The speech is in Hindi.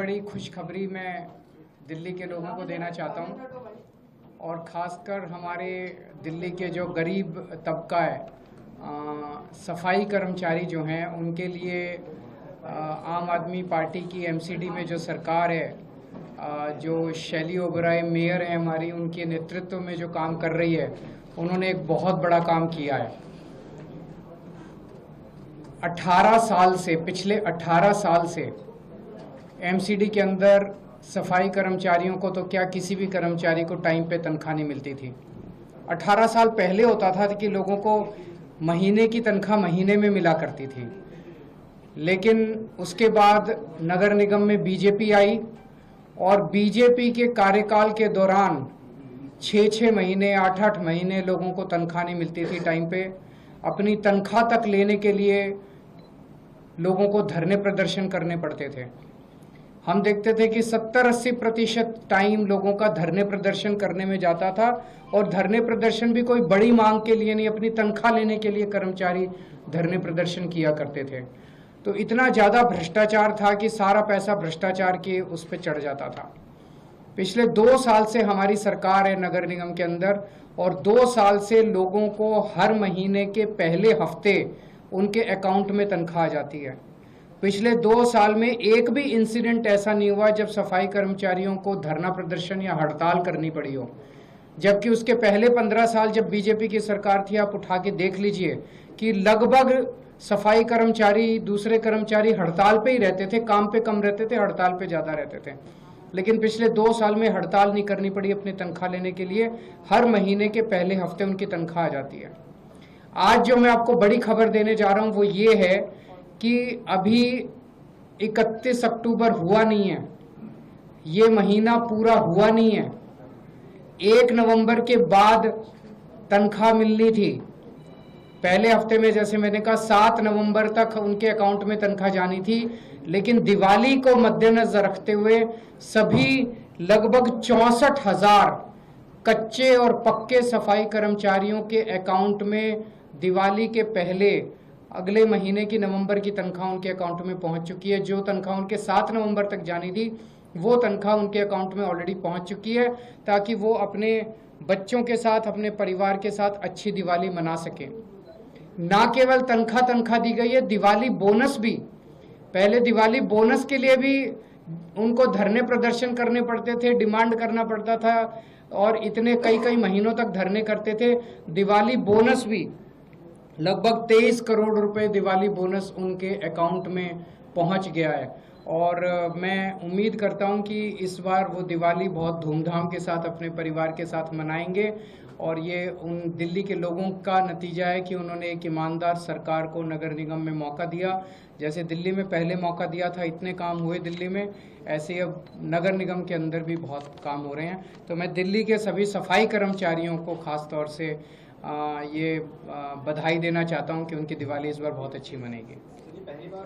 बड़ी खुशखबरी मैं दिल्ली के लोगों को देना चाहता हूं और ख़ासकर हमारे दिल्ली के जो गरीब तबका है, सफाई कर्मचारी जो हैं, उनके लिए आम आदमी पार्टी की एमसीडी में जो सरकार है, जो शैली ओबराय मेयर हैं हमारी, उनके नेतृत्व में जो काम कर रही है, उन्होंने एक बहुत बड़ा काम किया है। 18 साल से, पिछले 18 साल से एमसीडी के अंदर सफाई कर्मचारियों को तो क्या, किसी भी कर्मचारी को टाइम पे तनख्वाह नहीं मिलती थी। 18 साल पहले होता था कि लोगों को महीने की तनख्वाह महीने में मिला करती थी, लेकिन उसके बाद नगर निगम में बीजेपी आई और बीजेपी के कार्यकाल के दौरान 6-6 महीने, 8-8 महीने लोगों को तनख्वाह नहीं मिलती थी टाइम पे। अपनी तनख्वाह तक लेने के लिए लोगों को धरने प्रदर्शन करने पड़ते थे। हम देखते थे कि 70-80% टाइम लोगों का धरने प्रदर्शन करने में जाता था, और धरने प्रदर्शन भी कोई बड़ी मांग के लिए नहीं, अपनी तनख्वाह लेने के लिए कर्मचारी धरने प्रदर्शन किया करते थे। तो इतना ज़्यादा भ्रष्टाचार था कि सारा पैसा भ्रष्टाचार के उस पर चढ़ जाता था। पिछले 2 साल से हमारी सरकार है नगर निगम के अंदर, और 2 साल से लोगों को हर महीने के पहले हफ्ते उनके अकाउंट में तनख्वाह आ जाती है। पिछले 2 साल में एक भी इंसिडेंट ऐसा नहीं हुआ जब सफाई कर्मचारियों को धरना प्रदर्शन या हड़ताल करनी पड़ी हो। जबकि उसके पहले 15 साल जब बीजेपी की सरकार थी, आप उठा के देख लीजिए कि लगभग सफाई कर्मचारी, दूसरे कर्मचारी हड़ताल पे ही रहते थे, काम पे कम रहते थे, हड़ताल पे ज़्यादा रहते थे। लेकिन पिछले 2 साल में हड़ताल नहीं करनी पड़ी अपनी तनख्वाह लेने के लिए, हर महीने के पहले हफ्ते उनकी तनख्वाह आ जाती है। आज जो मैं आपको बड़ी खबर देने जा रहा हूँ वो ये है कि अभी 31 अक्टूबर हुआ नहीं है, ये महीना पूरा हुआ नहीं है। 1 नवंबर के बाद तनख्वाह मिलनी थी। पहले हफ्ते में, जैसे मैंने कहा, 7 नवंबर तक उनके अकाउंट में तनख्वाह जानी थी, लेकिन दिवाली को मद्देनजर रखते हुए सभी लगभग 64,000 कच्चे और पक्के सफाई कर्मचारियों के अकाउंट में दिवाली के पहले अगले महीने की नवंबर की तनख्वाह उनके अकाउंट में पहुंच चुकी है। जो तनख्वाह उनके 7 नवंबर तक जानी थी, वो तनख्वाह उनके अकाउंट में ऑलरेडी पहुंच चुकी है, ताकि वो अपने बच्चों के साथ, अपने परिवार के साथ अच्छी दिवाली मना सकें। ना केवल तनख्वाह दी गई है, दिवाली बोनस भी। पहले दिवाली बोनस के लिए भी उनको धरने प्रदर्शन करने पड़ते थे, डिमांड करना पड़ता था, और इतने कई महीनों तक धरने करते थे। दिवाली बोनस भी लगभग 23 करोड़ रुपए दिवाली बोनस उनके अकाउंट में पहुंच गया है। और मैं उम्मीद करता हूं कि इस बार वो दिवाली बहुत धूमधाम के साथ अपने परिवार के साथ मनाएंगे, और ये उन दिल्ली के लोगों का नतीजा है कि उन्होंने एक ईमानदार सरकार को नगर निगम में मौका दिया। जैसे दिल्ली में पहले मौका दिया था, इतने काम हुए दिल्ली में, ऐसे अब नगर निगम के अंदर भी बहुत काम हो रहे हैं। तो मैं दिल्ली के सभी सफाई कर्मचारियों को ख़ास तौर से ये बधाई देना चाहता हूं कि उनकी दिवाली इस बार बहुत अच्छी मनेगी।